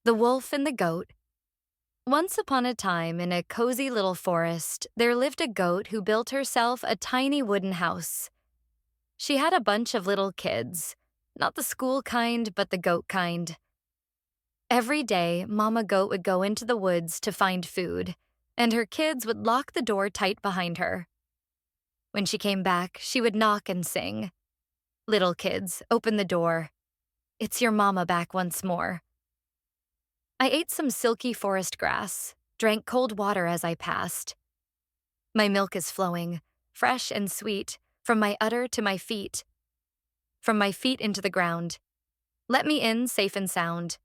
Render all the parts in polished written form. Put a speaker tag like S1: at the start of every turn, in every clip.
S1: The Wolf and the Goat. Once upon a time, in a cozy little forest, there lived a goat who built herself a tiny wooden house. She had a bunch of little kids, not the school kind, but the goat kind. Every day, Mama Goat would go into the woods to find food, and her kids would lock the door tight behind her. When she came back, she would knock and sing, "Little kids, open the door. It's your mama back once more." I ate some silky forest grass, drank cold water as I passed. My milk is flowing, fresh and sweet, from my udder to my feet, from my feet into the ground. Let me in safe and sound.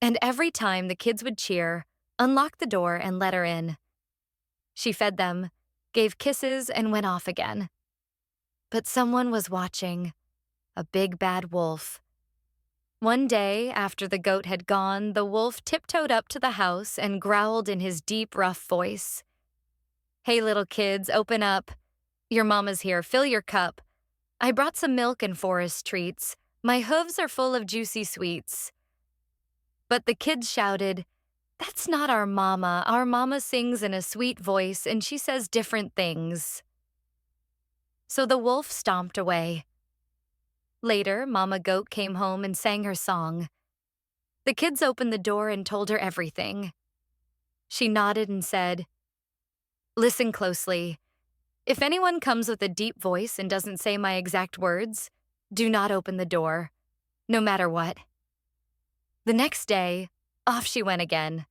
S1: And every time the kids would cheer, unlock the door and let her in. She fed them, gave kisses, and went off again. But someone was watching, a big bad wolf. One day, after the goat had gone, the wolf tiptoed up to the house and growled in his deep, rough voice. "Hey, little kids, open up. Your mama's here, fill your cup. I brought some milk and forest treats. My hooves are full of juicy sweets." But the kids shouted, "That's not our mama. Our mama sings in a sweet voice and she says different things." So the wolf stomped away. Later, Mama Goat came home and sang her song. The kids opened the door and told her everything. She nodded and said, "Listen closely. If anyone comes with a deep voice and doesn't say my exact words, do not open the door, no matter what." The next day, off she went again.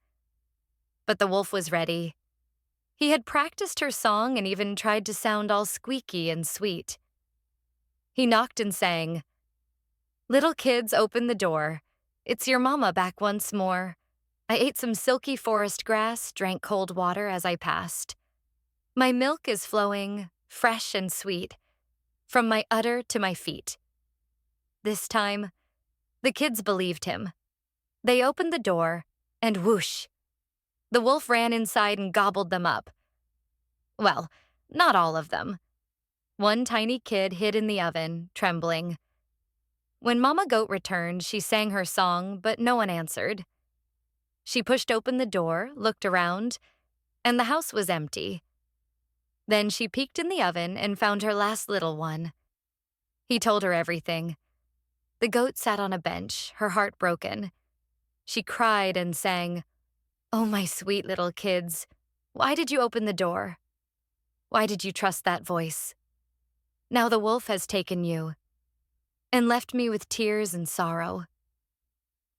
S1: But the wolf was ready. He had practiced her song and even tried to sound all squeaky and sweet. He knocked and sang, "Little kids, open the door. It's your mama back once more. I ate some silky forest grass, drank cold water as I passed. My milk is flowing, fresh and sweet, from my udder to my feet." This time, the kids believed him. They opened the door, and whoosh! The wolf ran inside and gobbled them up. Well, not all of them. One tiny kid hid in the oven, trembling. When Mama Goat returned, she sang her song, but no one answered. She pushed open the door, looked around, and the house was empty. Then she peeked in the oven and found her last little one. He told her everything. The goat sat on a bench, her heart broken. She cried and sang, "Oh, my sweet little kids, why did you open the door? Why did you trust that voice? Now the wolf has taken you and left me with tears and sorrow."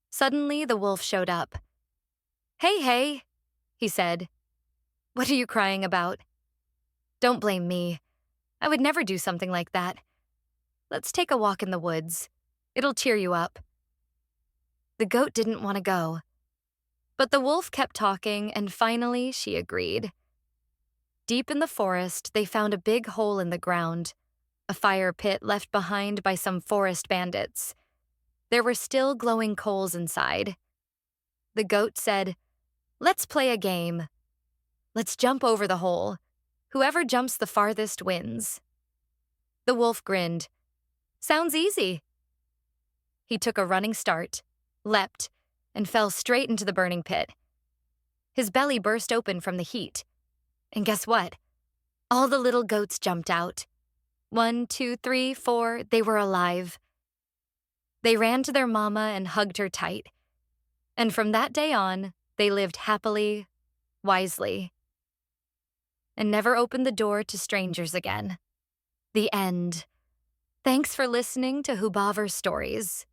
S1: Suddenly, the wolf showed up. "Hey, hey," he said. "What are you crying about? Don't blame me. I would never do something like that. Let's take a walk in the woods. It'll cheer you up." The goat didn't want to go. But the wolf kept talking, and finally she agreed. Deep in the forest, they found a big hole in the ground, a fire pit left behind by some forest bandits. There were still glowing coals inside. The goat said, "Let's play a game. Let's jump over the hole. Whoever jumps the farthest wins." The wolf grinned. "Sounds easy." He took a running start, leapt, and fell straight into the burning pit. His belly burst open from the heat. And guess what? All the little goats jumped out. 1, 2, 3, 4, they were alive. They ran to their mama and hugged her tight. And from that day on, they lived happily, wisely, and never opened the door to strangers again. The end. Thanks for listening to Hubaver Stories.